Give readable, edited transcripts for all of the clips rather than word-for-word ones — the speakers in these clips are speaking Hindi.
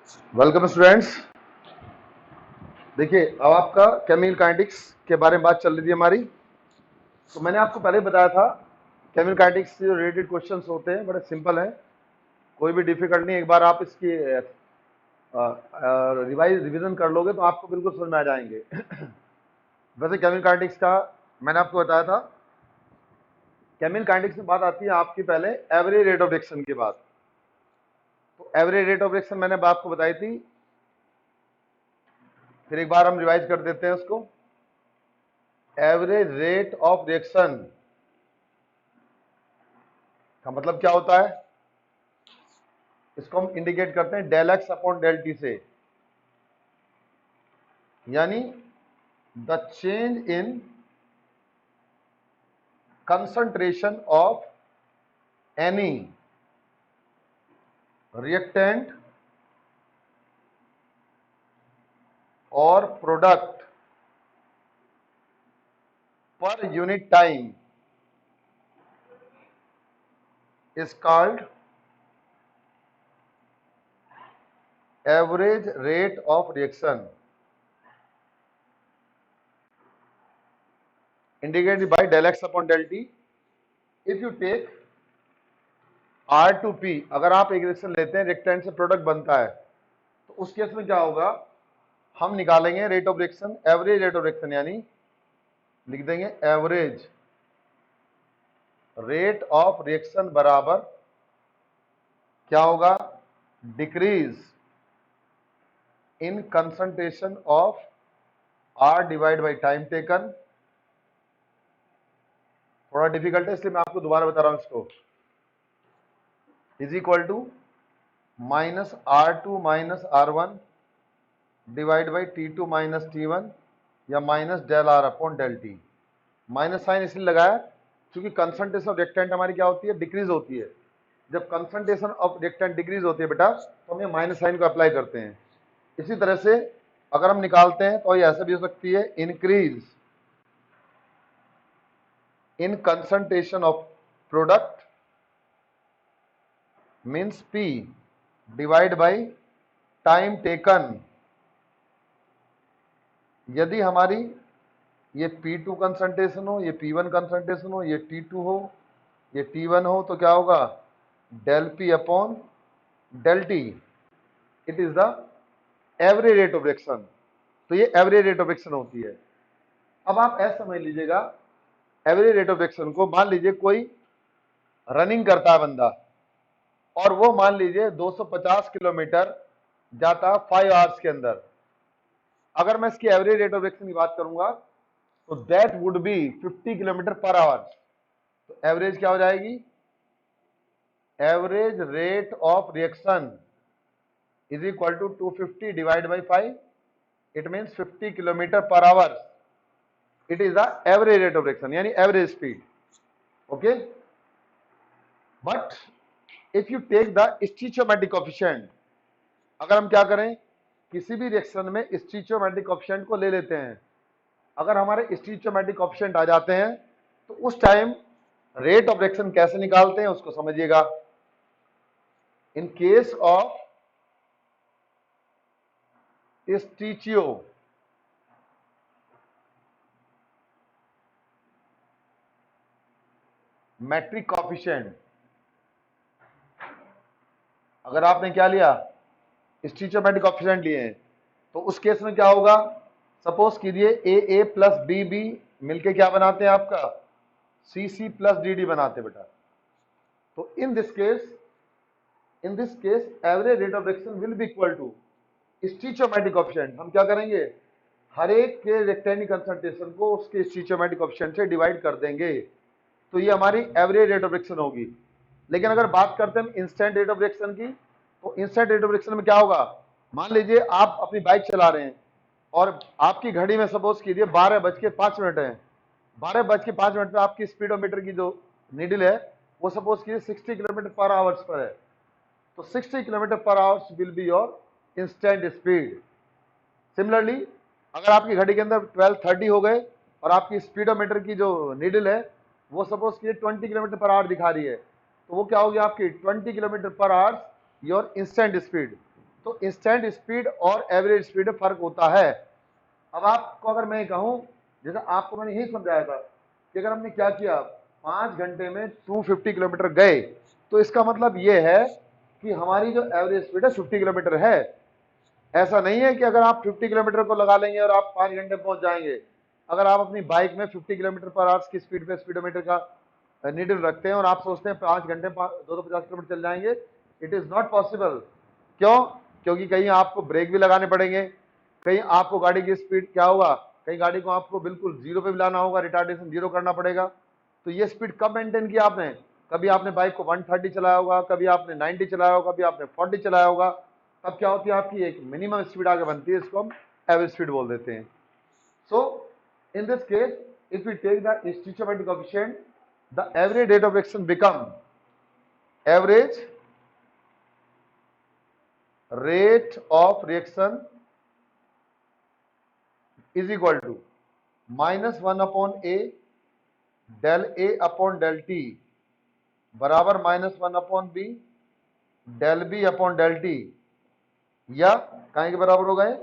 Welcome students. देखिए, अब आपका केमिकल काइनेटिक्स के बारे में बात चल रही थी हमारी। तो मैंने आपको पहले बताया था केमिकल काइनेटिक्स से जो रिलेटेड क्वेश्चंस होते हैं बड़े सिंपल हैं, कोई भी डिफिकल्ट नहीं। एक बार आप इसकी रिवीजन कर लोगे तो आपको बिल्कुल समझ में आ जाएंगे। वैसे केमिकल काइनेटिक्स का मैंने आपको बताया था, केमिकल काइनेटिक्स में बात आती है आपकी पहले एवरेज रेट ऑफ रिएक्शन की बात। तो एवरेज रेट ऑफ रिएक्शन मैंने आपको बताई थी, फिर एक बार हम रिवाइज कर देते हैं उसको। एवरेज रेट ऑफ रिएक्शन का मतलब क्या होता है, इसको हम इंडिकेट करते हैं del X upon del T से, यानी the change in concentration of any reactant और product per unit time is called average rate of reaction indicated by del x upon del t. If you take R to P, अगर आप एक रिएक्शन लेते हैं, रिएक्टेंट से प्रोडक्ट बनता है, तो उस केस में क्या होगा, हम निकालेंगे rate of reaction, average rate of reaction, यानी लिख देंगे एवरेज रेट ऑफ रिएक्शन बराबर क्या होगा, decrease in concentration of R divide by time taken. थोड़ा डिफिकल्ट है इसलिए मैं आपको दोबारा बता रहा हूं इसको, is equal to minus R two minus R one divide by T two minus T one, या minus del R upon del T. Minus sign इसलिए लगाया क्योंकि कंसंट्रेशन ऑफ रिएक्टेंट हमारी क्या होती है, डिक्रीज होती है। जब कंसंट्रेशन ऑफ रिएक्टेंट डिक्रीज होती है बेटा, तो हम ये माइनस साइन को अप्लाई करते हैं। इसी तरह से अगर हम निकालते हैं तो ये ऐसे भी हो सकती है, increase in concentration of product means P divide by time taken. यदि हमारी ये P2 कंसंट्रेशन हो, ये P1 कंसंट्रेशन हो, ये T2 हो, ये T1 हो, तो क्या होगा, del P upon del T। It is the average rate of reaction. तो ये एवरेज रेट ऑफ रिएक्शन होती है। अब आप ऐसा समझ लीजिएगा, एवरेज रेट ऑफ रिएक्शन को, मान लीजिए कोई रनिंग करता है बंदा, और वो मान लीजिए 250 किलोमीटर जाता है 5 आवर्स के अंदर। अगर मैं इसकी एवरेज रेट ऑफ रिएक्शन की बात करूंगा तो that would be 50 kilometre per hour. तो एवरेज क्या हो जाएगी, average rate of reaction is equal to 250 divide by 5, it means 50 kilometre per hour. It is the average rate of reaction, यानी average speed. Okay, but if you take the stoichiometric coefficient, अगर हम क्या करें, किसी भी रिएक्शन में स्टीचियोमेट्रिक कोएफिशिएंट को ले लेते हैं, अगर हमारे स्टीचियोमेट्रिक कोएफिशिएंट आ जाते हैं तो उस टाइम रेट ऑफ रिएक्शन कैसे निकालते हैं उसको समझिएगा। In case of stoichiometric coefficient, अगर आपने क्या लिया, स्टीचियोमेट्रिक कोएफिशिएंट लिए हैं, तो उस केस में क्या होगा, सपोज कीजिए ए प्लस बी बी मिलके क्या बनाते हैं आपका, C C plus D D बनाते बेटा। तो in this case average rate of reaction will be equal to stoichiometric coefficient. हम क्या करेंगे, हर एक के रेक्टेंगल कंसंट्रेशन को उसके स्टीचियोमेट्रिक कोएफिशिएंट से डिवाइड कर देंगे, तो ये हमारी एवरेज रेट ऑफ रिएक्शन होगी। लेकिन अगर बात करते हैं हम इंस्टेंट रेट ऑफ रिएक्शन की, तो इंस्टेंट रेट ऑफ रिएक्शन में क्या होगा, मान लीजिए आप अपनी बाइक चला रहे हैं और आपकी घड़ी में सपोज कीजिए 12:05 है, 12:05 पे आपकी स्पीडोमीटर की जो नीडल है वो सपोज कीजिए 60 किलोमीटर पर आवर्स पर है। तो 60 किलोमीटर पर hours will be your instant speed. Similarly अगर आपकी घड़ी के अंदर 12:30 हो गए और आपकी स्पीडोमीटर की जो नीडल है वो सपोज कीजिए 20 किलोमीटर पर आवर दिखा रही है, तो वो क्या होगी आपकी 20 kilometre per our your instant speed. तो इंस्टेंट स्पीड और एवरेज स्पीड में फर्क होता है। अब आपको अगर मैं कहूं, जैसे आपको मैंने यही समझाया था कि अगर हमने क्या किया, 5 घंटे में 250 किलोमीटर गए, तो इसका मतलब ये है कि हमारी जो एवरेज स्पीड है 50 किलोमीटर है। ऐसा नहीं है कि अगर आप 50 किलोमीटर को लगा लेंगे और आप 5 घंटे पहुंच जाएंगे। अगर आप अपनी बाइक में 50 किलोमीटर पर आवर्स की स्पीड पे स्पीडोमीटर का नीडल रखते हैं और आप सोचते हैं 5 घंटे 250 किलोमीटर चल जाएंगे, इट इज नॉट पॉसिबल। क्यों? क्योंकि कहीं आपको ब्रेक भी लगाने पड़ेंगे, कहीं आपको गाड़ी की स्पीड क्या होगा, कहीं गाड़ी को आपको बिल्कुल जीरो पे भी लाना होगा, रिटार्डेशन जीरो करना पड़ेगा। तो ये स्पीड कब मेंटेन किया आपने? कभी आपने बाइक को 130 चलाया होगा, कभी आपने 90 चलाया होगा, कभी आपने 40 चलाया होगा। तब क्या होती है आपकी एक मिनिमम स्पीड आगे बनती है, इसको हम एवरेज स्पीड बोल देते हैं। So in this case if we take the stoichiometric coefficient, the average rate of reaction become average rate of reaction is equal to -1 upon a del a upon del t बराबर -1 upon b del b upon del t, या कहीं के बराबर हो गए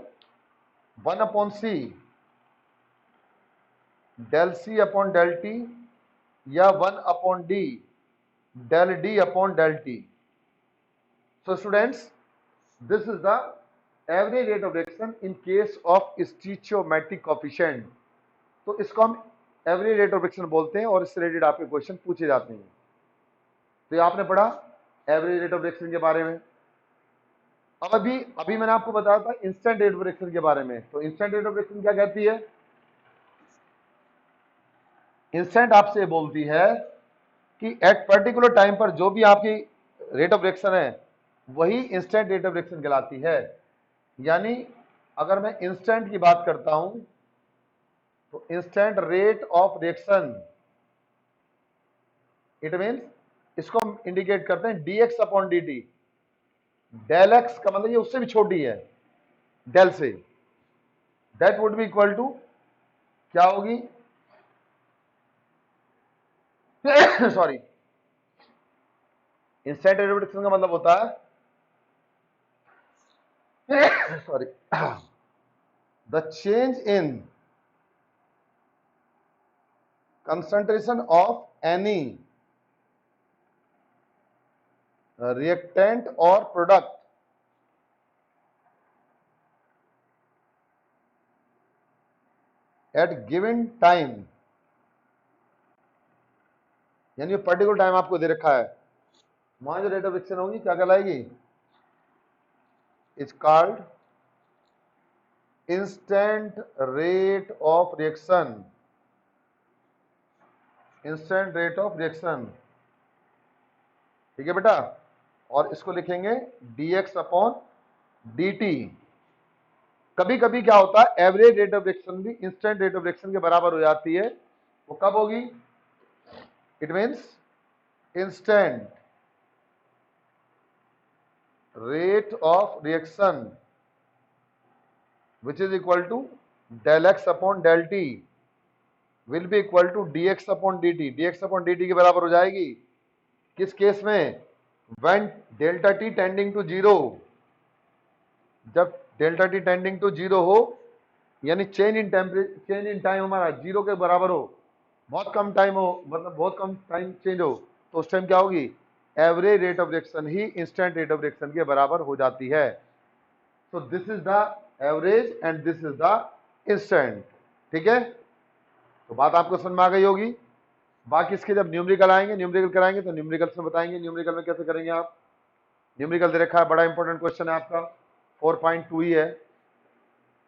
1 upon c del c upon del t, या 1 upon d del d upon del t. So students, this is the average rate of reaction in case of stoichiometric coefficient. तो इसको हम एवरेज रेट ऑफ रिएक्शन बोलते हैं और इससे रिलेटेड आपके क्वेश्चन पूछे जाते हैं। तो ये आपने पढ़ा एवरेज रेट ऑफ रिएक्शन के बारे में। अब अभी मैंने आपको बताया था इंस्टेंट रेट ऑफ रिएक्शन के बारे में। तो इंस्टेंट रेट ऑफ रिएक्शन क्या कहती है? इंस्टेंट आपसे बोलती है कि एट पर्टिकुलर टाइम पर जो भी आपकी रेट ऑफ रिएक्शन है वही इंस्टेंट रेट ऑफ रिएक्शन कहलाती है। यानी अगर मैं इंस्टेंट की बात करता हूं तो instant rate of reaction, it means इसको हम इंडिकेट करते हैं dx upon dt। Del x का मतलब ये उससे भी छोटी है डेल से, that would be equal to क्या होगी sorry, instant rate of reaction का मतलब होता है sorry the change in concentration of any reactant और प्रोडक्ट एट गिवन टाइम, यानी पर्टिकुलर टाइम आपको दे रखा है, वहां जो रेट ऑफ रिएक्शन होगी क्या कहलाएगी? Is called instant rate of reaction. Instant rate of reaction, ठीक है बेटा। और इसको लिखेंगे dx अपॉन dt। कभी कभी क्या होता है एवरेज रेट ऑफ रिएक्शन भी इंस्टेंट रेट ऑफ रिएक्शन के बराबर हो जाती है। वो कब होगी? It means instant rate of reaction which is equal to del x upon del t will be equal to dx upon dt। dx upon dt के बराबर हो जाएगी किस केस में? when delta t tending to 0, जब delta t tending to 0 हो, यानी change in temperature, change in time हमारा 0 के बराबर हो, बहुत कम टाइम हो, मतलब बहुत कम टाइम चेंज हो, तो उस टाइम क्या होगी? Average rate of reaction he instant rate of reaction के बराबर हो जाती है। So this is the average and this is the instant. ठीक है, तो बात आपको समझ में आ गई होगी। बाकी इसके जब न्यूमेरिकल आएंगे, न्यूमेरिकल कराएंगे तो न्यूमेरिकल से बताएंगे न्यूमेरिकल में कैसे करेंगे आप। न्यूमेरिकल दे रखा है, बड़ा इंपॉर्टेंट क्वेश्चन है आपका, 4.2 ही है।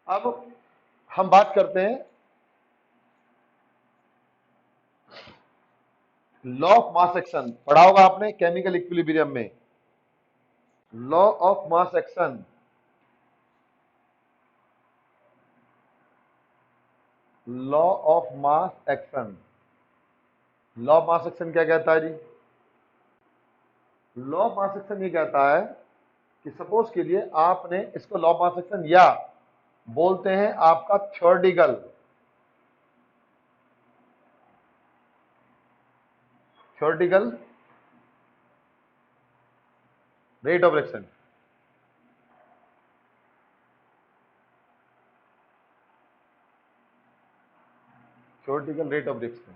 अब हम बात करते हैं लॉ ऑफ मास एक्शन। पढ़ा होगा आपने केमिकल इक्विलिब्रियम में, law of mass action. Law of mass action, law of mass action क्या कहता है जी? लॉ ऑफ मास एक्शन ये कहता है कि सपोज के लिए आपने इसको लॉ ऑफ मास एक्शन या बोलते हैं आपका theoretical rate of reaction. Theoretical rate of reaction,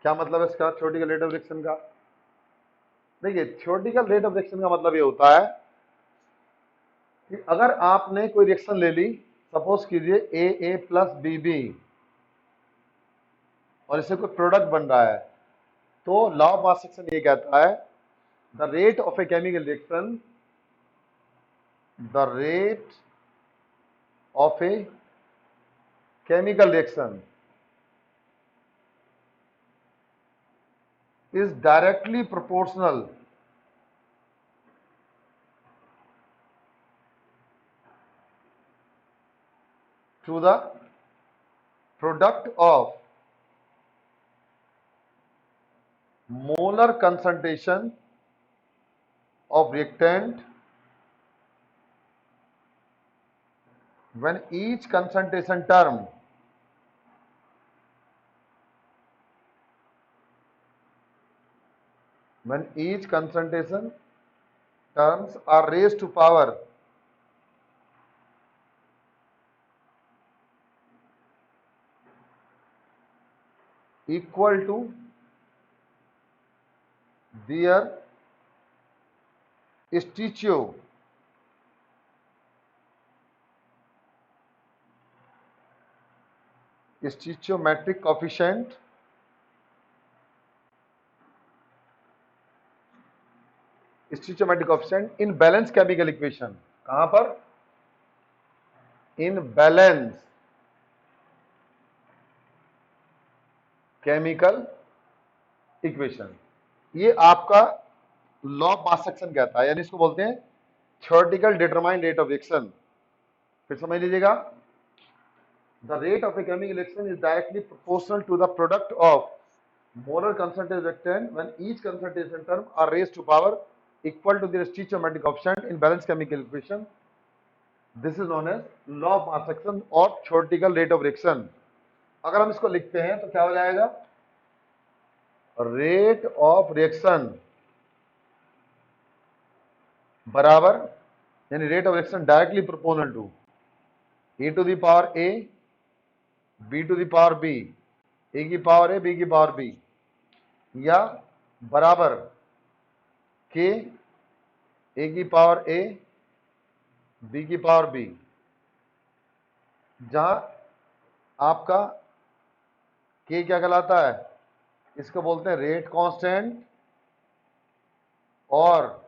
क्या मतलब है इसका थ्योरेटिकल रेट ऑफ रिएक्शन का? देखिए, थ्योरेटिकल रेट ऑफ रिएक्शन का मतलब ये होता है कि अगर आपने कोई रिएक्शन ले ली, सपोज कीजिए ए प्लस बी बी, और इससे कोई प्रोडक्ट बन रहा है, तो लॉ ऑफ मास एक्शन ये कहता है the rate of a chemical reaction, the rate of a chemical reaction is directly proportional to the product of molar concentration of reactant when each concentration term terms are raised to power equal to their stoichiometric coefficient in balance chemical equation. कहां पर? in balance chemical equation. ये आपका लॉ ऑफ मास एक्शन कहता है, यानी इसको बोलते हैं theoretical determined rate of reaction. फिर समझ लीजिएगा, the rate of a chemical reaction is directly proportional to the product of molar concentration reactant when each concentration term are raised to power equal to their stoichiometric coefficient in balanced chemical equation. This is known as law of mass action और theoretical rate of reaction. अगर हम इसको लिखते हैं तो क्या हो जाएगा? रेट ऑफ रिएक्शन बराबर, यानी rate of reaction directly proportional to A to the power A, B to the power B, A की पावर ए, बी की पावर बी, या बराबर के ए की पावर ए, बी की पावर बी, जहां आपका के क्या कहलाता है? इसको बोलते हैं रेट कांस्टेंट और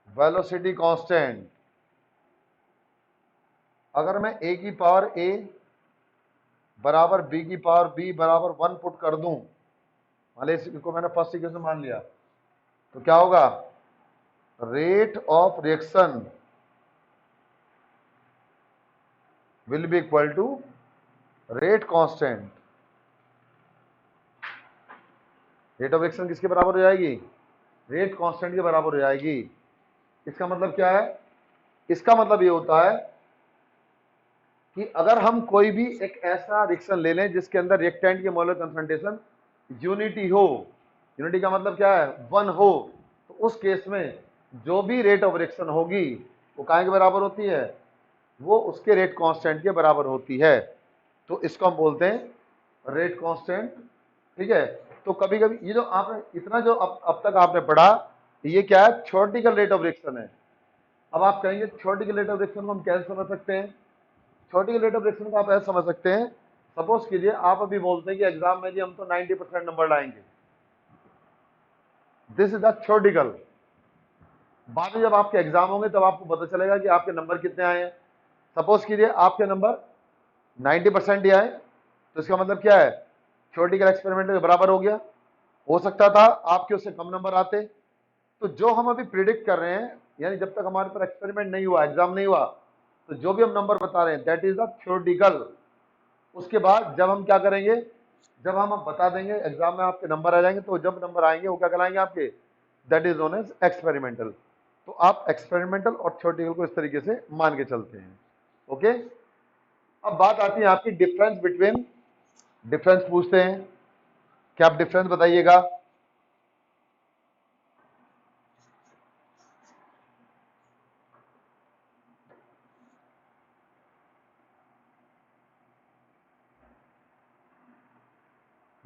वेलोसिटी कांस्टेंट। अगर मैं ए की पावर ए बराबर बी की पावर बी बराबर 1 पुट कर दूं, मान लीजिए इसको मैंने फर्स्ट इक्वेशन मान लिया, तो क्या होगा? Rate of reaction will be equal to rate constant. Rate of reaction किसके बराबर हो जाएगी? रेट कांस्टेंट के बराबर हो जाएगी। इसका मतलब क्या है? इसका मतलब ये होता है कि अगर हम कोई भी एक ऐसा रिएक्शन ले लें जिसके अंदर रिएक्टेंट की मोलर कंसंट्रेशन यूनिटी हो, यूनिटी का मतलब क्या है? 1 हो, तो उस केस में जो भी रेट ऑफ रिएक्शन होगी वो काहे के बराबर होती है? वो उसके रेट कांस्टेंट के बराबर होती है। तो इसको हम बोलते हैं रेट कांस्टेंट। ठीक है, तो कभी कभी ये जो आपने इतना जो अब तक आपने पढ़ा, ये क्या है? थ्योरेटिकल रेट ऑफ रिएक्शन है। अब आप कहेंगे थ्योरेटिकल रेट ऑफ रिएक्शन को हम कैसे समझ सकते हैं? थ्योरेटिकल रेट ऑफ रिएक्शन को आप ऐसे समझ सकते हैं, सपोज कीजिए आप अभी बोलते हैं कि एग्जाम में जी हम तो 90% नंबर लाएंगे, दिस इज द थ्योरेटिकल। बाद में जब आपके एग्जाम होंगे तब आपको पता चलेगा कि आपके नंबर कितने आए हैं। सपोज कीजिए आपके नंबर 90% ही आए, तो इसका मतलब क्या है? थ्योरेटिकल एक्सपेरिमेंट के बराबर हो गया। हो सकता था आपके उससे कम नंबर आते। तो जो हम अभी प्रिडिक्ट कर रहे हैं, यानी जब तक हमारे पर एक्सपेरिमेंट नहीं हुआ, एग्जाम नहीं हुआ, तो जो भी हम नंबर बता रहे हैं दैट इज द थ्योरेटिकल। उसके बाद जब हम क्या करेंगे, जब हम बता देंगे, एग्जाम में आपके नंबर आ जाएंगे, तो जब नंबर आएंगे वो क्या कहलाएंगे आपके? That is known as experimental. तो आप एक्सपेरिमेंटल और थ्योरेटिकल को इस तरीके से मान के चलते हैं। ओके, अब बात आती है आपकी डिफरेंस बिटवीन, डिफरेंस पूछते हैं, क्या आप डिफरेंस बताइएगा?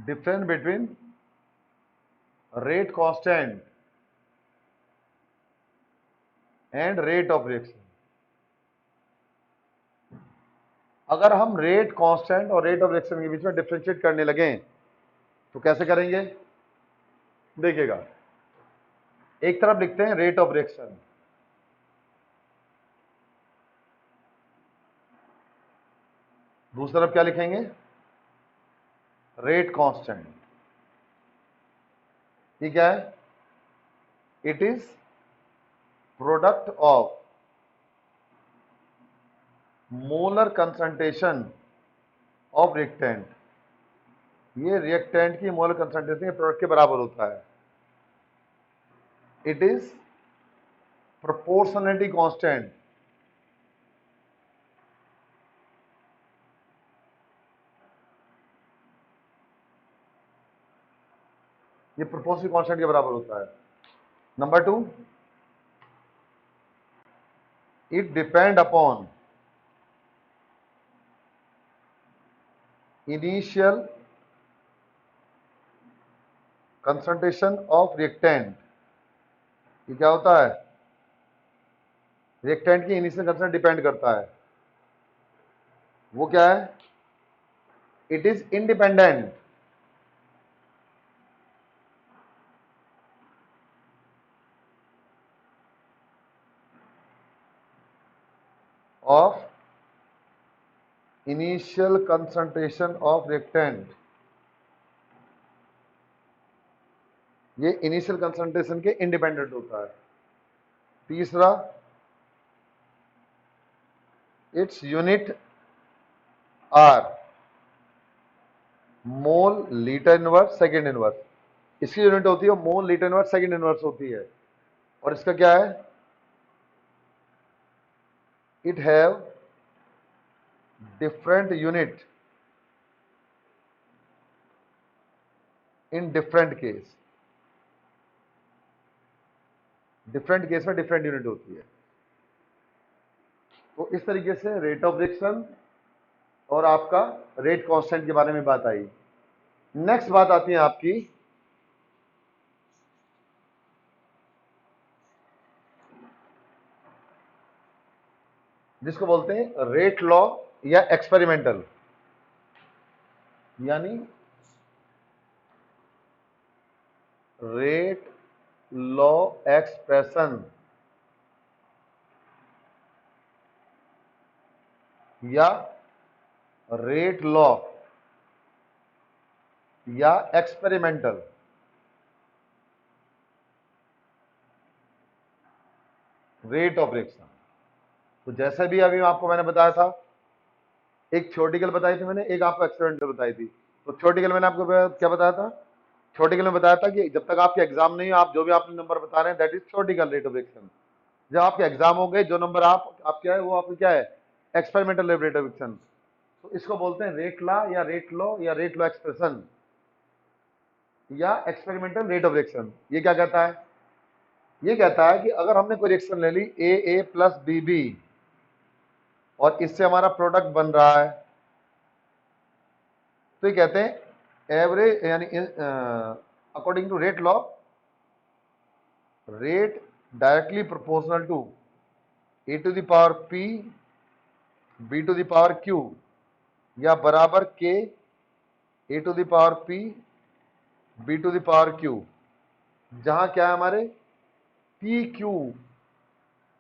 Difference between rate constant and rate of reaction. अगर हम रेट कांस्टेंट और रेट ऑफ रिएक्शन के बीच में डिफरेंशिएट करने लगे तो कैसे करेंगे? देखिएगा, एक तरफ लिखते हैं रेट ऑफ रिएक्शन, दूसरी तरफ क्या लिखेंगे? Rate constant. ये क्या है? It is product of molar concentration of reactant. ये रिएक्टेंट की मोलर कंसंट्रेशन के प्रोडक्ट के बराबर होता है। इट इज प्रोपोर्शनलिटी कांस्टेंट ये प्रोपोर्शनल कांस्टेंट के बराबर होता है। Number 2, it depend upon initial concentration of reactant. ये क्या होता है? रिएक्टेंट की इनिशियल कंसंट्रेशन डिपेंड करता है। वो क्या है? It is independent of initial concentration of reactant. ये इनिशियल कंसंट्रेशन के इंडिपेंडेंट होता है। तीसरा, its unit are mole litre inverse second inverse. इसकी यूनिट होती है mole litre inverse second inverse होती है। और इसका क्या है? It have different unit in different case. Different case में डिफरेंट यूनिट होती है। तो इस तरीके से रेट ऑफ रिएक्शन और आपका रेट कांस्टेंट के बारे में बात आई। नेक्स्ट बात आती है आपकी जिसको बोलते हैं रेट लॉ या एक्सपेरिमेंटल, यानी रेट लॉ एक्सप्रेशन या रेट लॉ या एक्सपेरिमेंटल। रेट ऑफ रिएक्शन, तो जैसे भी अभी आपको मैंने बताया था, एक थ्योरेटिकल बताई थी मैंने, एक आपको एक्सपेरिमेंटल बताई थी। तो थ्योरेटिकल मैंने आपको क्या बताया था? थ्योरेटिकल में बताया था कि जब तक आपके एग्जाम नहीं हो, आप जो भी आपने नंबर बता रहे हैं that is theoretical rate of reaction. जब आपके एग्जाम हो गए, जो नंबर आप क्या है वो आपको क्या है? Experimental rate of reaction. तो इसको बोलते हैं रेट लॉ या रेट लॉ या रेट लॉ एक्सप्रेशन या एक्सपेरिमेंटल रेट ऑफ रिएक्शन। ये क्या कहता है? ये कहता है कि अगर हमने कोई रिएक्शन ले ली ए प्लस बी और इससे हमारा प्रोडक्ट बन रहा है, तो ये कहते हैं एवरेज, यानी according to rate law, rate directly proportional to A to the power P B to the power Q या बराबर K A to the power P B to the power Q, जहां क्या है हमारे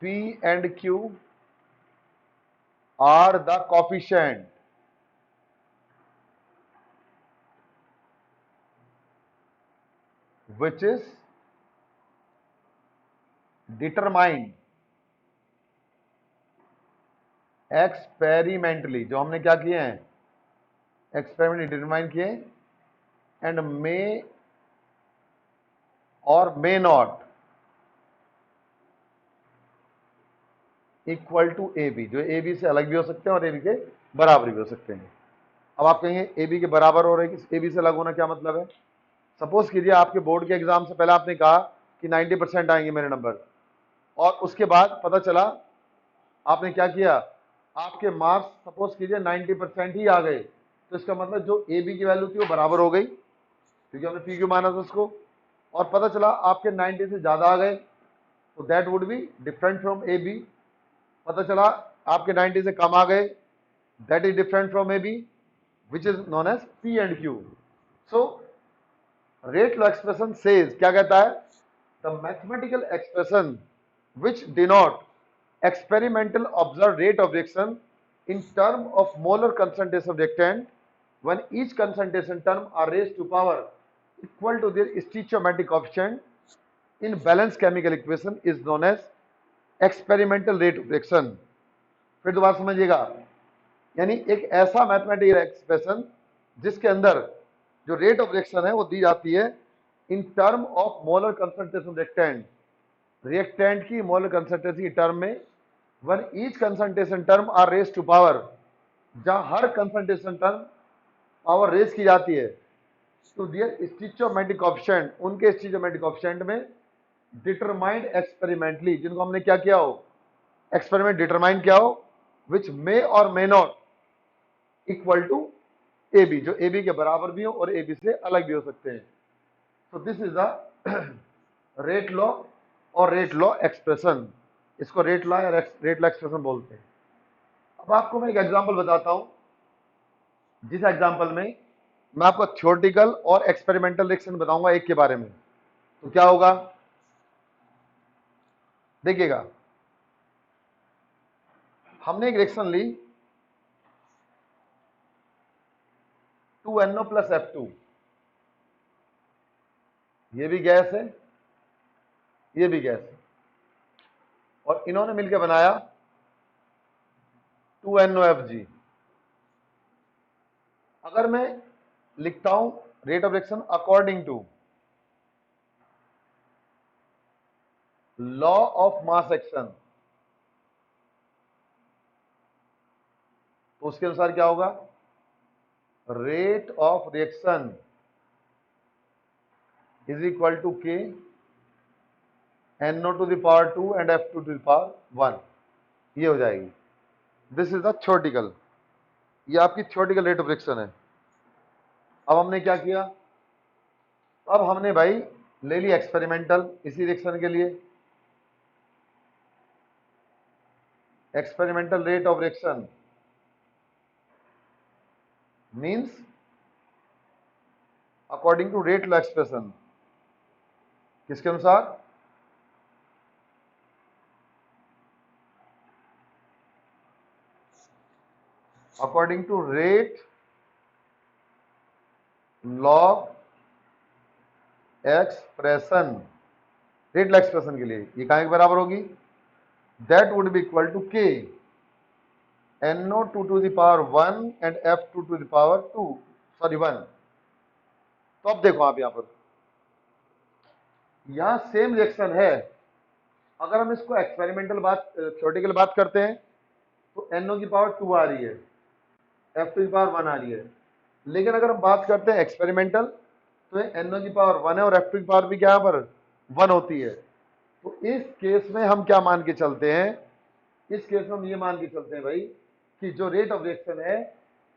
P and Q are the coefficient which is determined experimentally. जो हमने क्या किए हैं? एक्सपेरिमेंट डिटरमाइन किए, एंड मे और may not equal to A B. जो ए बी से अलग भी हो सकते हैं और ए बी के बराबर भी हो सकते हैं। अब आप कहेंगे ए बी के बराबर हो रहे हैं, ए बी से अलग होना क्या मतलब है? सपोज कीजिए आपके बोर्ड के एग्जाम से पहले आपने कहा कि 90% आएंगे मेरे नंबर, और उसके बाद पता चला आपने क्या किया, आपके मार्क्स सपोज कीजिए 90% ही आ गए, तो इसका मतलब जो ए बी की वैल्यू थी वो बराबर हो गई क्योंकि हमने पी क्यू माना था उसको, और पता चला आपके 90 से ज्यादा आ गए तो that would be different from A B. पता चला आपके 90 से कम आ गए, that is different from A B, which is known as P and Q. So rate law expression says, क्या कहता है, the mathematical expression which denote experimental observed rate of reaction in term of molar concentration of reactant when each concentration term are raised to power equal to their stoichiometric coefficient in balanced chemical equation is known as experimental rate of reaction। फिर दोबारा समझिएगा, यानी एक ऐसा मैथमेटिकल एक्सप्रेशन जिसके अंदर जो रेट ऑफ रिएक्शन है वो दी जाती है in term of molar concentration reactant, reactant की मोलर कंसंट्रेशन की टर्म में, one each concentration term are raise to power, जहां हर कंसंट्रेशन टर्म पावर रेज की जाती है टू दियर स्टिचोमेट्रिक कोएफिशिएंट, उनके स्टिचोमेट्रिक कोएफिशिएंट में डिटरमाइंड एक्सपेरिमेंटली, जिनको हमने क्या किया हो, एक्सपेरिमेंट डिटरमाइन किया हो, विच मे और may not equal to A B, जो ए बी के बराबर भी हो और ए बी से अलग भी हो सकते हैं। सो this is the rate law और रेट लॉ एक्सप्रेशन, इसको रेट लॉ या रेट लॉ एक्सप्रेशन बोलते हैं। अब आपको मैं एक एग्जांपल बताता हूं, जिस एग्जांपल में मैं आपको थ्योरेटिकल और एक्सपेरिमेंटल रिएक्शन बताऊंगा एक के बारे में। तो क्या होगा, देखिएगा, हमने एक रिएक्शन ली 2NO + F2, ये भी गैस है, ये भी गैस है, और इन्होंने मिलकर बनाया 2NOFG। अगर मैं लिखता हूं rate of reaction according to law of mass action, तो उसके अनुसार क्या होगा, rate of reaction is equal to k NO to the power 2 and F2 to the power 1, ये हो जाएगी। दिस इज द थ्योरेटिकल, ये आपकी थ्योरेटिकल रेट ऑफ रिएक्शन है। अब हमने क्या किया, अब हमने भाई ले लिया एक्सपेरिमेंटल इसी रिएक्शन के लिए, experimental rate of reaction means according to rate law expression, किसके अनुसार, according to rate law expression, rate law expression के लिए ये कहां के बराबर होगी, that would be equal to k NO2 to the power 1 and F2 to the power 2, sorry 1। तो अब देखो आप यहां पर, यहां सेम रिएक्शन है, अगर हम इसको एक्सपेरिमेंटल बात थ्योरेटिकल बात करते हैं तो NO की पावर 2 आ रही है, F2 की पावर 1 आ रही है, लेकिन अगर हम बात करते हैं एक्सपेरिमेंटल तो NO की पावर 1 है और F2 की पावर भी क्या पर 1 होती है। तो इस केस में हम क्या मान के चलते हैं, इस केस में हम ये मान के चलते हैं भाई कि जो रेट ऑफ रिएक्शन है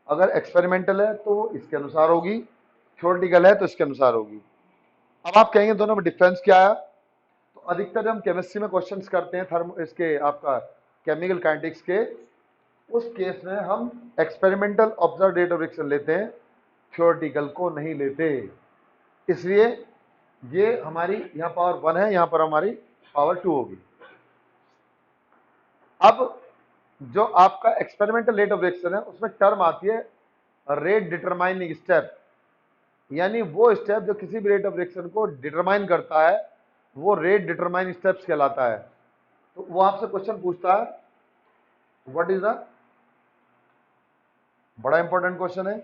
अगर एक्सपेरिमेंटल है तो इसके अनुसार होगी, थ्योरेटिकल है तो इसके अनुसार होगी। अब आप कहेंगे दोनों में डिफरेंस क्या है, तो अधिकतर हम केमिस्ट्री में क्वेश्चंस करते हैं थर्म इसके आपका केमिकल काइनेटिक्स के, उस केस में हम experimental observe rate of reaction लेते हैं, थ्योरेटिकल को नहीं लेते। इसलिए ये हमारी यहाँ पावर 1 है, यहाँ पर हमारी पावर 2 होगी। अब जो आपका एक्सपेरिमेंटल रेट ऑफ रिएक्शन है उसमें टर्म आती है रेट डिटरमाइनिंग स्टेप, यानी वो स्टेप जो किसी भी रेट ऑफ रिएक्शन को डिटरमाइन करता है वो रेट डिटरमाइन स्टेप्स कहलाता है। तो वो आपसे क्वेश्चन पूछता है व्हाट इज द, बड़ा इंपॉर्टेंट क्वेश्चन है,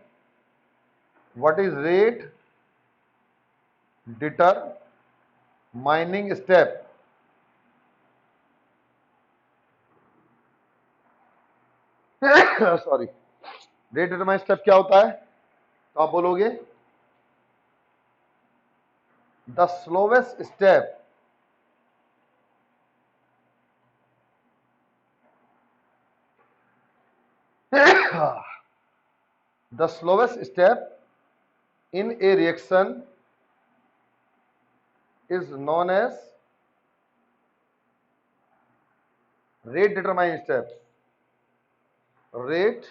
what is rate determining step, sorry, rate determine step क्या होता है, तो आप बोलोगे the slowest step the slowest step in a reaction is known as rate determining step. Rate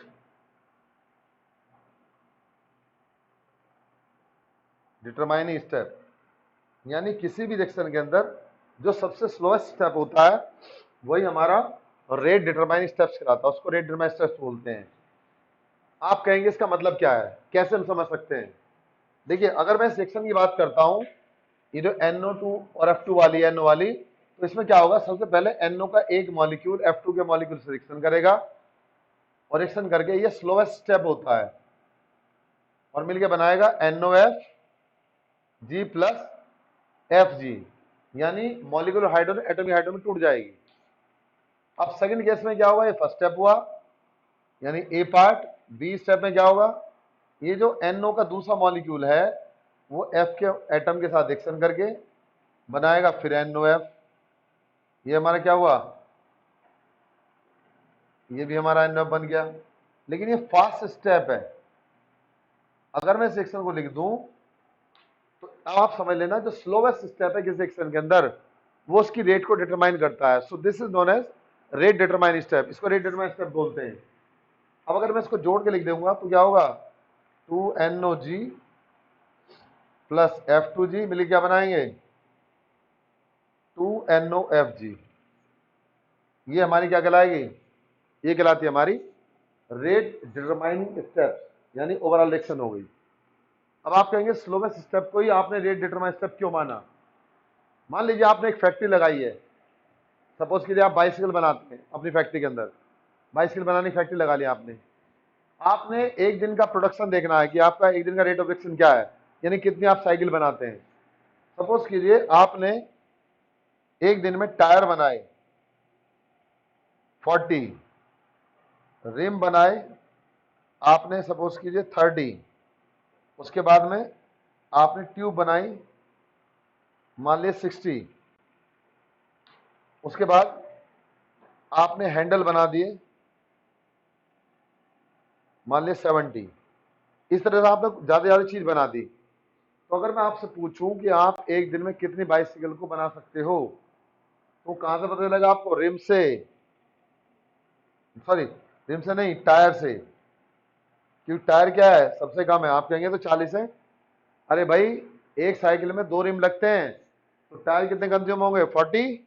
determining step, यानी किसी भी रिएक्शन के अंदर जो सबसे स्लोएस्ट स्टेप होता है वही हमारा रेट डिटरमाइनिंग स्टेप्स कहलाता है, उसको रेट डिटरमाइनिंग स्टेप्स बोलते हैं। आप कहेंगे इसका मतलब क्या है, कैसे हम समझ सकते हैं? देखिए, अगर मैं सेक्शन की बात करता हूं, ये जो NO2 और F2 वाली है, NO वाली, तो इसमें क्या होगा, सबसे पहले NO का एक मॉलिक्यूल F2 के मॉलिक्यूल से रिएक्शन करेगा और रिएक्शन करके ये स्लोएस्ट स्टेप होता है और मिलके बनाएगा NOFG प्लस FG, यानी मॉलिक्यूलर हाइड्रोजन एटॉमिक हाइड्रोजन टूट जाएगी। अब सेकंड केस में क्या होगा, ये फर्स्ट स्टेप हुआ यानी ए पार्ट। बी स्टेप में क्या होगा, ये जो NO का दूसरा मॉलिक्यूल है वो F के एटम के साथ रिएक्शन करके बनाएगा फिर NOF। ये हमारा क्या हुआ, ये भी हमारा NOF बन गया। लेकिन ये फास्ट स्टेप है, अगर मैं इस रिएक्शन को लिख दूं तो अब आप समझ लेना जो स्लोवेस्ट स्टेप है किसी रिएक्शन के अंदर वो उसकी रेट को डिटरमाइन करता है। So this is known as rate determine step, इसको रेट डिटरमाइन स्टेप बोलते हैं। अब अगर मैं इसको जोड़ के लिख दूंगा तो क्या होगा, 2NOG प्लस F2G मिलकर क्या बनाएंगे, 2NOFG। ये हमारी क्या कहलाएगी, ये कहलाती है हमारी रेट डिटरमाइनिंग स्टेप, यानी ओवरऑल रिएक्शन हो गई। अब आप कहेंगे स्लोवेस्ट स्टेप को ही आपने रेट डिटरमाइन स्टेप क्यों माना? मान लीजिए आपने एक फैक्ट्री लगाई है, सपोज कीजिए आप बाइसिकल बनाते हैं अपनी फैक्ट्री के अंदर, बाइसिकल बनाने की फैक्ट्री लगा ली आपने। आपने एक दिन का प्रोडक्शन देखना है कि आपका एक दिन का रेट ऑफ प्रोडक्शन क्या है, यानी कितनी आप साइकिल बनाते हैं। सपोज कीजिए आपने एक दिन में टायर बनाए 40, रिम बनाए आपने सपोज कीजिए 30, उसके बाद में आपने ट्यूब बनाई मान लीजिए 60, उसके बाद आपने हैंडल बना दिए मान लीजिए 70। इस तरह से आपने ज्यादा ज्यादा चीज बना दी। तो अगर मैं आपसे पूछूं कि आप एक दिन में कितनी बाइसिकल को बना सकते हो, तो कहां से पता चलेगा आपको, रिम से, सॉरी रिम से नहीं, टायर से, क्योंकि टायर क्या है सबसे कम है। आप कहेंगे तो 40 है, अरे भाई एक साइकिल में 2 रिम लगते हैं तो टायर कितने कंज्यूम होंगे, 40,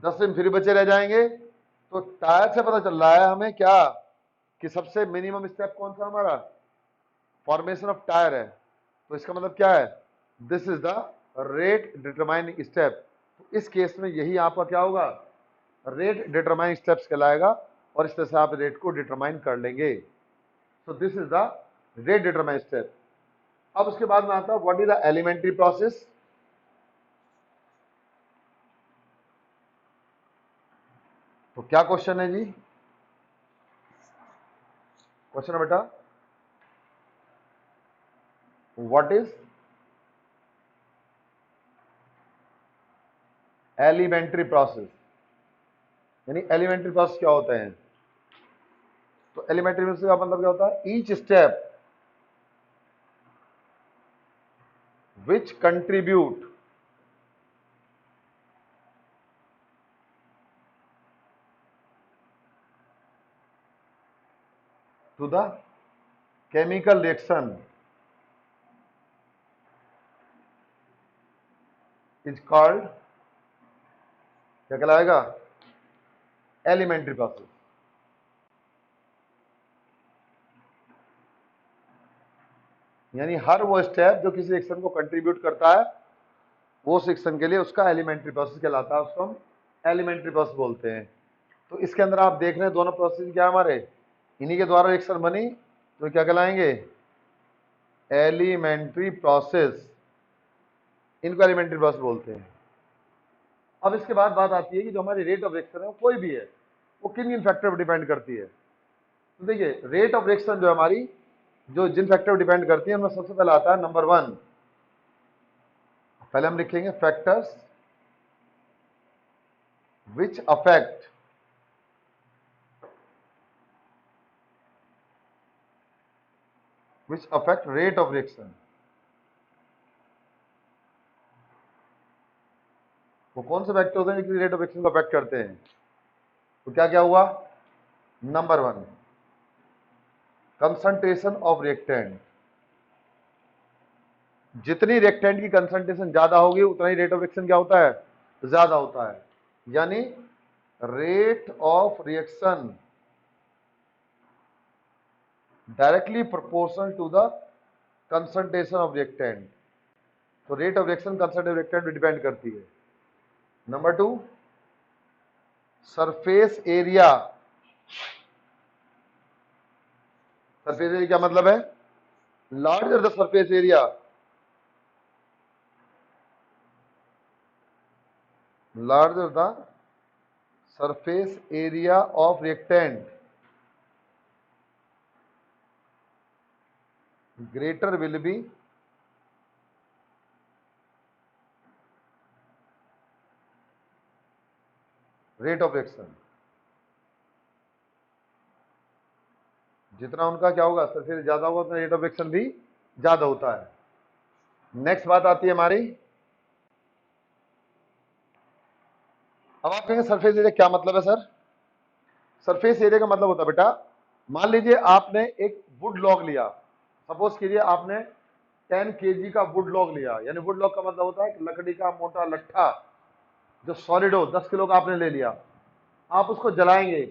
10 रिम फ्री बचे रह जाएंगे। तो टायर से पता चल रहा है हमें क्या, कि सबसे मिनिमम स्टेप कौन सा हमारा, फॉर्मेशन ऑफ टायर है। तो इसका मतलब क्या है, this is the rate determining step. तो इस केस में यही आपका क्या होगा, रेट डिटरमाइनिंग स्टेप्स कहलाएगा और इस तरह से आप रेट को डिटरमाइन कर लेंगे। So this is the rate determining step. अब उसके बाद में आता है what is the elementary process. तो क्या क्वेश्चन है जी, क्वेश्चन है बेटा, व्हाट इज एलिमेंट्री प्रोसेस, यानी एलिमेंट्री प्रोसेस क्या होते हैं। तो एलिमेंट्री प्रोसेस का मतलब क्या होता है, each step which contribute to the chemical reaction is called, क्या कहलाएगा, एलिमेंट्री प्रोसेस। यानी हर वो स्टेप जो किसी रिएक्शन को कंट्रीब्यूट करता है वो रिएक्शन के लिए उसका एलिमेंट्री प्रोसेस कहलाता है, उसको हम एलिमेंट्री प्रोसेस बोलते हैं। तो इसके अंदर आप देख रहे हैं दोनों प्रोसेस क्या हमारे इन्हीं के द्वारा रिएक्शन बनी, तो क्या कहलाएंगे, एलिमेंट्री प्रोसेस, इनको एलिमेंट्री प्रोसेस बोलते हैं। अब इसके बाद बात आती है कि जो हमारी रेट ऑफ रिएक्शन है वो कोई भी है, वो किन किन फैक्टर पर डिपेंड करती है। तो देखिए रेट ऑफ रिएक्शन जो हमारी जो जिन फैक्टर पर डिपेंड करती है उनमें सबसे पहले आता है नंबर 1, पहले हम लिखेंगे factors which affect rate of reaction। वो कौन से फैक्टर्स हैं जो रेट ऑफ रिएक्शन को अफेक्ट करते हैं? तो क्या क्या हुआ? Number 1, concentration of reactant. जितनी रिएक्टेंट की कंसंट्रेशन ज्यादा होगी उतना ही रेट ऑफ रिएक्शन क्या होता है? ज्यादा होता है। यानी rate of reaction directly proportional to the concentration of reactant. तो rate of reaction concentration reactant पे डिपेंड करती है। Number 2, surface area. Surface area क्या मतलब है? Larger the surface area, larger the surface area of reactant, greater will be rate of reaction। जितना उनका क्या होगा, सरफेस ज्यादा होगा उतना रेट ऑफ रिएक्शन भी ज्यादा होता है। नेक्स्ट बात आती है हमारी, अब आप कहेंगे सरफेस एरिया क्या मतलब है सर? सरफेस एरिया का मतलब होता है बेटा, मान लीजिए आपने एक वुड लॉग लिया, सपोज कीजिए आपने 10 kg का वुड लॉग लिया, यानी वुड लॉग का मतलब होता है कि लकड़ी का मोटा लट्ठा जो सॉलिड हो, 10 किलो का आपने ले लिया। आप उसको जलाएंगे,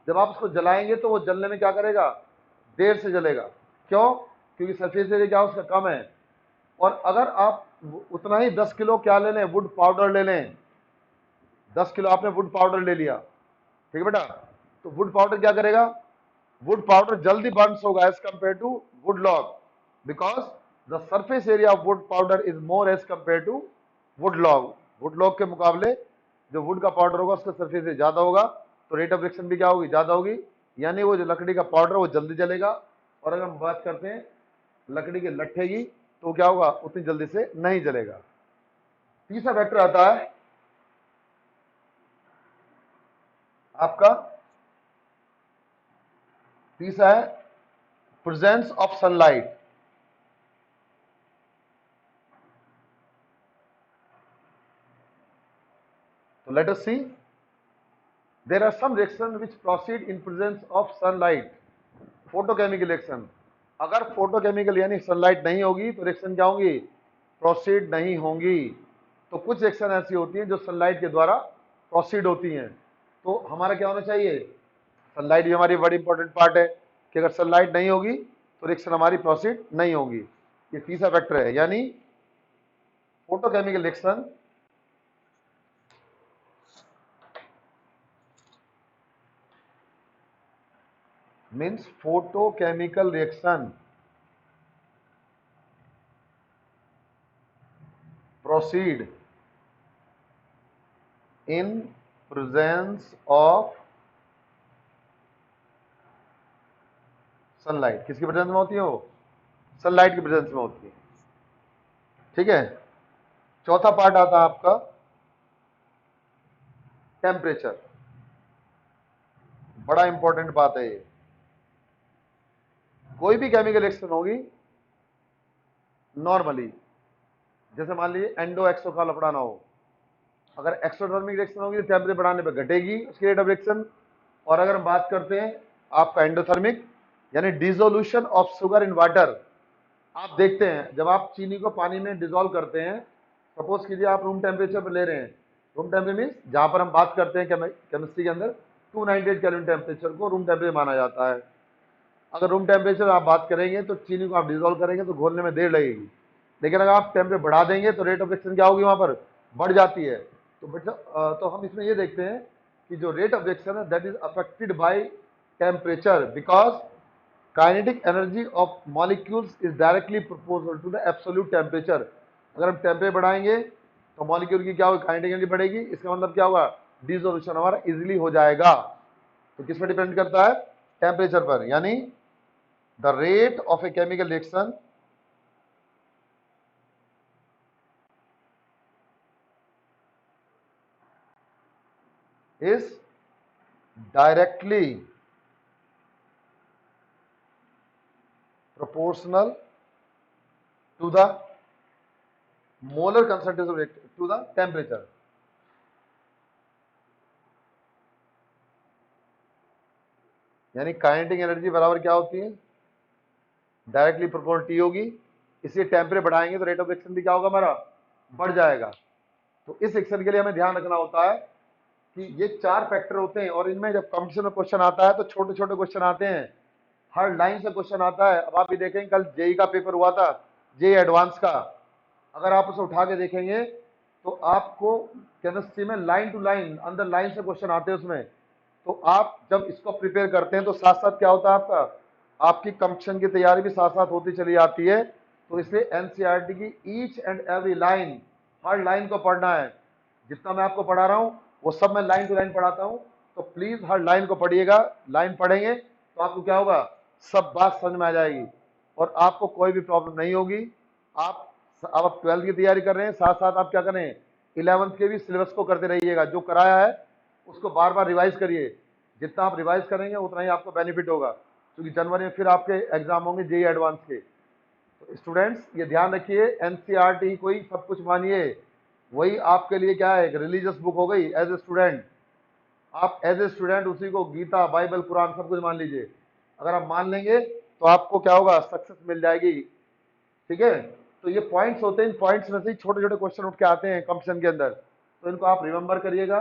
जब आप उसको जलाएंगे तो वो जलने में क्या करेगा? देर से जलेगा। क्यों? क्योंकि सरफेस एरिया क्या उसका कम है। और अगर आप उतना ही 10 किलो क्या ले लें, वुड पाउडर ले लें, 10 किलो आपने वुड पाउडर ले लिया, ठीक है बेटा, तो वुड पाउडर क्या करेगा? वुड पाउडर जल्दी बर्न्स होगा as compare to wood log, because the surface area of wood powder is more as compare to wood log. Wood log के मुकाबले जो वुड का पाउडर होगा उसका सरफेस एरिया ज्यादा होगा, तो रेट ऑफ रिएक्शन भी क्या होगी? ज्यादा होगी। यानी वो जो लकड़ी का पाउडर वो जल्दी जलेगा। और अगर हम बात करते हैं लकड़ी के लट्ठे की, तो क्या होगा? उतनी जल्दी से नहीं जलेगा। तीसरा फैक्टर आता है आपका, तीसरा है प्रेजेंस ऑफ सनलाइट। तो let us see, there are some reaction which proceed in presence of sunlight. Photochemical reaction, अगर फोटोकेमिकल यानी सनलाइट नहीं होगी तो रिएक्शन क्या होंगी? प्रोसीड नहीं होंगी। तो कुछ रिएक्शन ऐसी होती हैं जो सनलाइट के द्वारा प्रोसीड होती हैं। तो हमारा क्या होना चाहिए? सनलाइट भी हमारी बड़ी इंपॉर्टेंट पार्ट है कि अगर सनलाइट नहीं होगी तो रिएक्शन हमारी प्रोसीड नहीं होगी। ये तीसरा फैक्टर है, यानी photochemical reaction means photochemical reaction proceed in presence of sunlight. किसकी प्रेजेंस में होती है वो? सनलाइट की प्रेजेंस में होती है। ठीक है। चौथा पार्ट आता है आपका टेम्परेचर। बड़ा इंपॉर्टेंट बात है ये। कोई भी केमिकल रिएक्शन होगी नॉर्मली, जैसे मान लीजिए एंडो एक्सो का लफड़ा ना हो, अगर एक्सोथर्मिक रिएक्शन होगी तो टेम्परेचर बढ़ाने पर घटेगी उसकी रेट ऑफ रिएक्शन। और अगर हम बात करते हैं आपका एंडोथर्मिक, यानी dissolution of sugar in water, आप देखते हैं जब आप चीनी को पानी में डिसॉल्व करते हैं, सपोज कीजिए आप रूम टेम्परेचर पर ले रहे हैं, रूम टेम्परेचर मीन्स जहां पर हम बात करते हैं केमिस्ट्री के अंदर 298 केल्विन टेम्परेचर को रूम टेम्परेचर माना जाता है। अगर रूम टेम्परेचर आप बात करेंगे तो चीनी को आप डिसॉल्व करेंगे तो घोलने में देर लगेगी, लेकिन अगर आप टेम्परेचर बढ़ा देंगे तो रेट ऑफ रिएक्शन क्या होगी? वहां पर बढ़ जाती है। तो बेटा तो हम इसमें ये देखते हैं कि जो रेट ऑफ रिएक्शन है that is affected by temperature, because kinetic energy of molecules is directly proportional to the absolute temperature. अगर हम टेम्परेचर बढ़ाएंगे तो मॉलिक्यूल की क्या होगी? काइनेटिक एनर्जी बढ़ेगी। इसका मतलब क्या होगा? डिसोल्यूशन हमारा इजीली हो जाएगा। तो किस पर डिपेंड करता है? टेम्परेचर पर। यानी the rate of a chemical reaction is directly proportional to the molar concentration to the temperature। यानी काइनेटिक एनर्जी बराबर क्या होती है, डायरेक्टली प्रोपोर्शनल टी होगी, इसलिए टेम्परेचर बढ़ाएंगे तो रेट ऑफ रिएक्शन भी क्या होगा हमारा, बढ़ जाएगा। तो इस रिएक्शन के लिए हमें ध्यान रखना होता है कि ये 4 फैक्टर होते हैं, और इनमें जब कंपटीशन में क्वेश्चन आता है तो छोटे छोटे क्वेश्चन आते हैं, हर लाइन से क्वेश्चन आता है। अब आप ये देखेंगे कल जेई का पेपर हुआ था, जेई एडवांस का, अगर आप उसे उठा के देखेंगे तो आपको केमिस्ट्री में लाइन टू लाइन, अंदर लाइन से क्वेश्चन आते हैं उसमें। तो आप जब इसको प्रिपेयर करते हैं तो साथ साथ क्या होता है आपका, आपकी कंपटीशन की तैयारी भी साथ साथ होती चली जाती है। तो इसलिए एनसीईआरटी की each and every line, her line को पढ़ना है। जितना मैं आपको पढ़ा रहा हूँ वो सब मैं लाइन टू लाइन पढ़ाता हूँ, तो प्लीज हर लाइन को पढ़िएगा। लाइन पढ़ेंगे तो आपको क्या होगा, सब बात समझ में आ जाएगी और आपको कोई भी प्रॉब्लम नहीं होगी। आप अब आप 12th की तैयारी कर रहे हैं, साथ साथ आप क्या करें, 11th के भी सिलेबस को करते रहिएगा। जो कराया है उसको बार बार रिवाइज करिए, जितना आप रिवाइज करेंगे उतना ही आपको बेनिफिट होगा, क्योंकि जनवरी में फिर आपके एग्जाम होंगे जेई एडवांस के। तो स्टूडेंट्स ये ध्यान रखिए, एनसीईआरटी कोई सब कुछ मानिए, वही आपके लिए क्या है, एक रिलीजियस बुक हो गई एज ए स्टूडेंट। आप एज ए स्टूडेंट उसी को गीता, बाइबल, कुरान सब कुछ मान लीजिए। अगर आप मान लेंगे तो आपको क्या होगा, सक्सेस मिल जाएगी। ठीक है, तो ये पॉइंट्स होते हैं, इन पॉइंट्स में से छोटे छोटे क्वेश्चन उठ के आते हैं कंपटीशन के अंदर, तो इनको आप रिमेंबर करिएगा,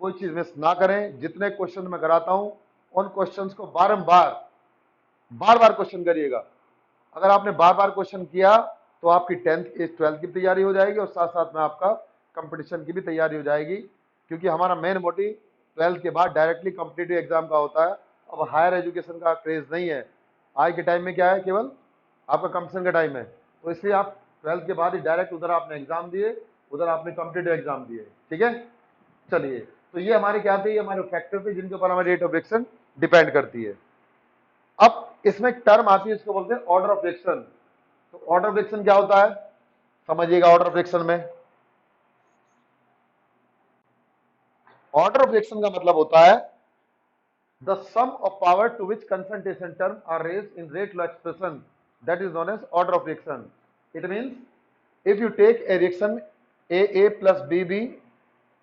कोई चीज मिस ना करें। जितने क्वेश्चन मैं कराता हूं उन क्वेश्चंस को बार बार क्वेश्चन करिएगा। अगर आपने बार बार क्वेश्चन किया तो आपकी 12th की तैयारी हो जाएगी और साथ साथ में आपका कंपटीशन की भी तैयारी हो जाएगी, क्योंकि हमारा मेन मोटिव 12th के बाद डायरेक्टली कॉम्पिटिटिव एग्जाम का होता है। अब हायर एजुकेशन का क्रेज नहीं है, आज के टाइम में क्या है, केवल आपका कंपटीशन का टाइम है। तो इसलिए आप 12th के बाद ही डायरेक्ट उधर आपने एग्जाम दिए, उधर आपने कॉम्पिटिटिव एग्जाम दिए। ठीक है, चलिए, तो ये हमारे क्या थे, ये हमारे फैक्टर थे जिनके ऊपर हमारी रेट ऑफ रिएक्शन डिपेंड करती है। अब इसमें एक टर्म आती है, इसको बोलते हैं ऑर्डर ऑफ रिएक्शन। तो ऑर्डर ऑफ रिएक्शन क्या होता है, समझिएगा। ऑर्डर ऑफ रिएक्शन में, ऑर्डर ऑफ रिएक्शन का मतलब होता है the sum of power to which concentration term are raised in rate law expression, that is known as order of reaction. It means if you take a reaction AA plus BB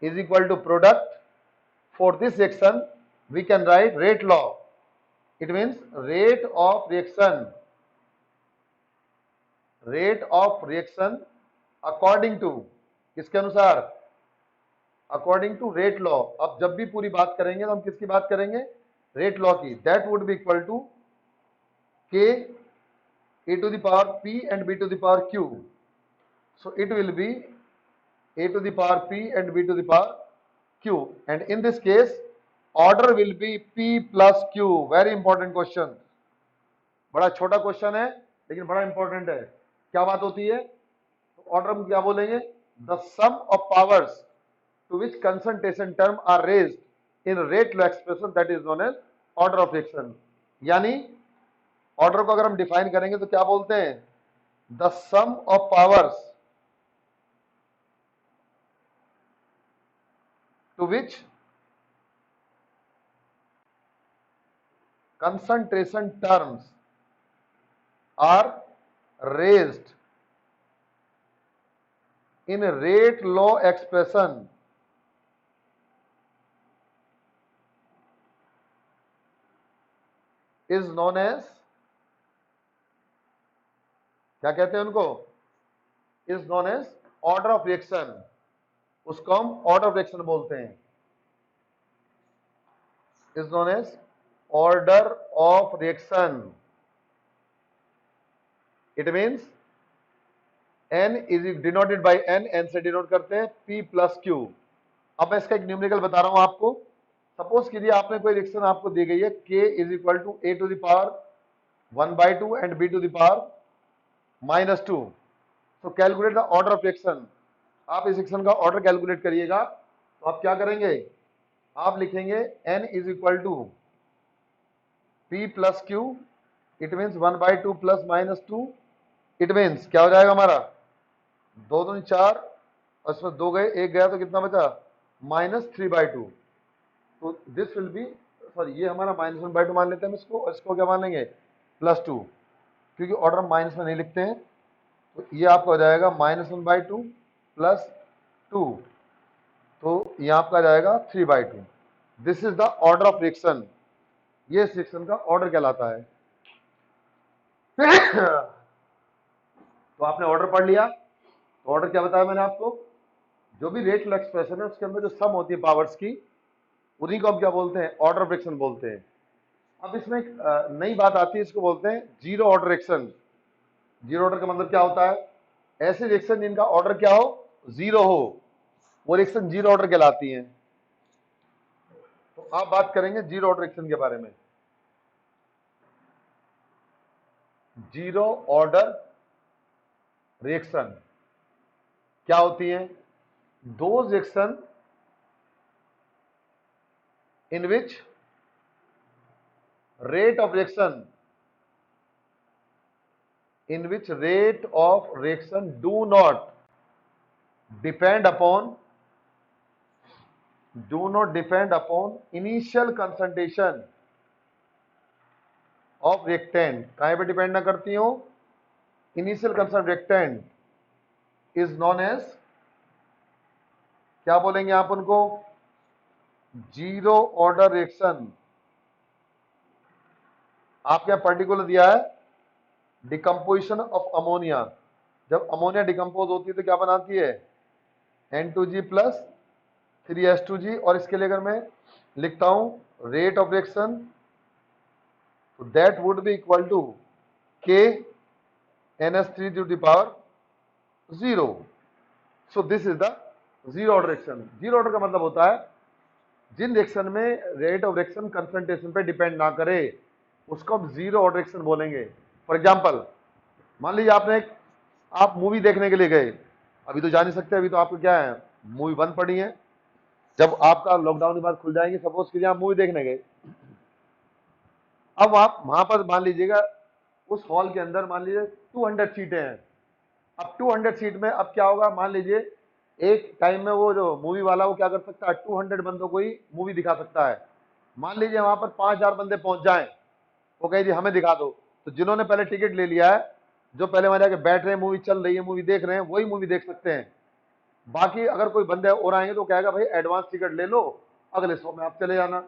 is equal to product, for this reaction we can write rate law. It means rate of reaction according to, किसके अनुसार, अकॉर्डिंग टू रेट लॉ। अब जब भी पूरी बात करेंगे तो हम किसकी बात करेंगे, रेट लॉ की। That would be equal to k a to the power p and b to the power q. So it will be a to the power p and b to the power q, and in this case order will be p plus q. Very important question, बड़ा छोटा क्वेश्चन है लेकिन बड़ा इंपॉर्टेंट है। क्या बात होती है, तो ऑर्डर में क्या बोलेंगे, the sum of powers to which concentration term are raised in rate law expression, that is known as order of reaction. यानी ऑर्डर को अगर हम डिफाइन करेंगे तो क्या बोलते हैं, the sum of powers to which concentration terms are raised in rate law expression is known as, क्या कहते हैं उनको, is known as order of reaction। उसको हम order of reaction बोलते हैं, is known as order of reaction। It means n is denoted by n से डिनोट करते हैं p प्लस q। अब मैं इसका एक न्यूमेरिकल बता रहा हूं आपको। सपोज कीजिए आपने कोई रिएक्शन आपको दी गई है, k is equal to a to the power 1/2 and b to the power -2। तो calculate the order of reaction. आप इस रिएक्शन का ऑर्डर कैलकुलेट करिएगा, तो आप क्या करेंगे, आप लिखेंगे n is equal to p plus q, it means 1/2 plus -2। It means क्या हो जाएगा हमारा, 2 दूनी 4 और इसमें 2 गए, 1 गया तो कितना बचा, -3/2। तो दिस विल बी, सॉरी ये हमारा -1/2 मान लेते हैं इसको, और इसको क्या मान लेंगे, +2, क्योंकि ऑर्डर माइनस में नहीं लिखते हैं। तो ये आपका हो जाएगा -1/2 प्लस 2, तो यहाँ आपका आ जाएगा 3/2। This is the order of reaction. ये इस रिएक्शन का ऑर्डर कहलाता है। तो आपने ऑर्डर पढ़ लिया। तो ऑर्डर क्या बताया मैंने आपको, जो भी रेट एक्सप्रेशन है उसके अंदर जो सम होती है पावर्स की, उन्हीं को हम क्या बोलते हैं, ऑर्डर ऑफ रिएक्शन बोलते हैं। अब इसमें एक नई बात आती है, इसको बोलते हैं zero order reaction. Zero order का मतलब क्या होता है, ऐसे रिएक्शन जिनका ऑर्डर क्या हो, जीरो हो, वो रिएक्शन जीरो ऑर्डर कहलाती हैं। तो आप बात करेंगे जीरो ऑर्डर रिएक्शन के बारे में। जीरो ऑर्डर रिएक्शन क्या होती है, those reaction in which rate of reaction do not depend upon initial concentration of reactant। कहां पे डिपेंड ना करती हो, initial concentration reactant is known as, क्या बोलेंगे आप उनको, जीरो ऑर्डर रिएक्शन। आपके यहां पर्टिकुलर दिया है डिकम्पोजिशन ऑफ अमोनिया। जब अमोनिया डिकम्पोज होती है तो क्या बनाती है, N2G प्लस 3H2G, और इसके लिए अगर मैं लिखता हूं रेट ऑफ रिएक्शन, तो that would be equal to K NH3 to the power 0। So this is the zero order reaction. Zero order का मतलब होता है जिन रिएक्शन में रेट ऑफ रिएक्शन कंसंट्रेशन पे डिपेंड ना करे, उसको हम जीरो ऑर्डर रिएक्शन बोलेंगे। फॉर एग्जांपल, मान लीजिए आप मूवी देखने के लिए गए, अभी तो जा नहीं सकते, अभी तो आपको क्या है, मूवी बंद पड़ी है। जब आपका लॉकडाउन के बाद खुल जाएंगे, सपोज कीजिए आप मूवी देखने गए, अब आप वहां पर मान लीजिएगा उस हॉल के अंदर मान लीजिए 200 सीटें हैं। अब 200 सीट में अब क्या होगा, मान लीजिए एक टाइम में वो जो मूवी वाला वो क्या कर सकता है, 200 बंदों को ही मूवी दिखा सकता है। मान लीजिए वहां पर 5000 बंदे पहुंच जाएं, वो कहे जी हमें दिखा दो, तो जिन्होंने पहले टिकट ले लिया है, जो पहले वहां जाके बैठ रहे हैं, मूवी चल रही है, मूवी देख रहे हैं, वही मूवी देख सकते हैं। बाकी अगर कोई बंदे और आएंगे तो कहेगा भाई एडवांस टिकट ले लो, अगले शो में आप चले जाना,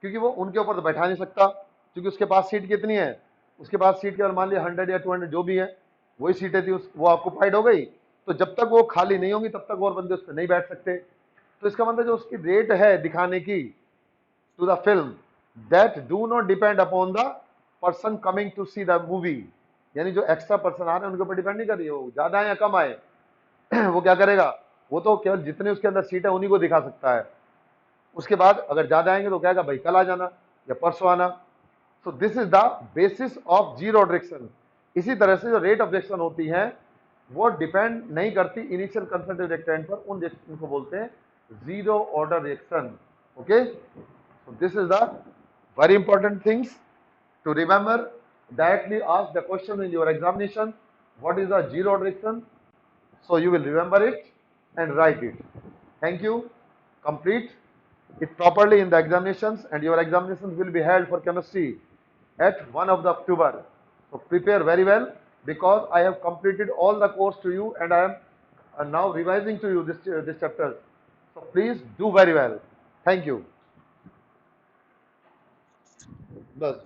क्योंकि वो उनके ऊपर तो बैठा नहीं सकता, क्योंकि उसके पास सीट कितनी है, उसके पास सीट केवल मान लिया 100 या 200 जो भी है, वही सीटें थी, वो ऑक्युपाइड हो गई। तो जब तक वो खाली नहीं होंगी तब तक और बंदे उस पर नहीं बैठ सकते। तो इसका मतलब जो उसकी रेट है दिखाने की to the film, that do not depend upon the person coming to see the movie, यानी जो एक्स्ट्रा पर्सन आ रहे हैं उनके ऊपर डिपेंड नहीं कर रही है, वो ज्यादा आए या कम आए वो क्या करेगा, वो तो केवल जितने उसके अंदर सीट है उन्हीं को दिखा सकता है। उसके बाद अगर ज्यादा आएंगे तो कहेगा भाई कल आ जाना या परसों आना। सो this is the basis of zero order reaction. इसी तरह से जो रेट ऑफ रिएक्शन होती है वो डिपेंड नहीं करती इनिशियल कंसंट्रेटेड रिएक्टेंट पर, उन रिएक्शन को बोलते हैं zero order reaction. Okay, so this is the very important things to remember. Directly ask the question in your examination, what is the zero order reaction, so you will remember it and write it. Thank you. Complete it properly in the examinations, and your examinations will be held for chemistry at 1 of the October. So prepare very well, because I have completed all the course to you and I am now revising to you this chapter. So please do very well. Thank you. बस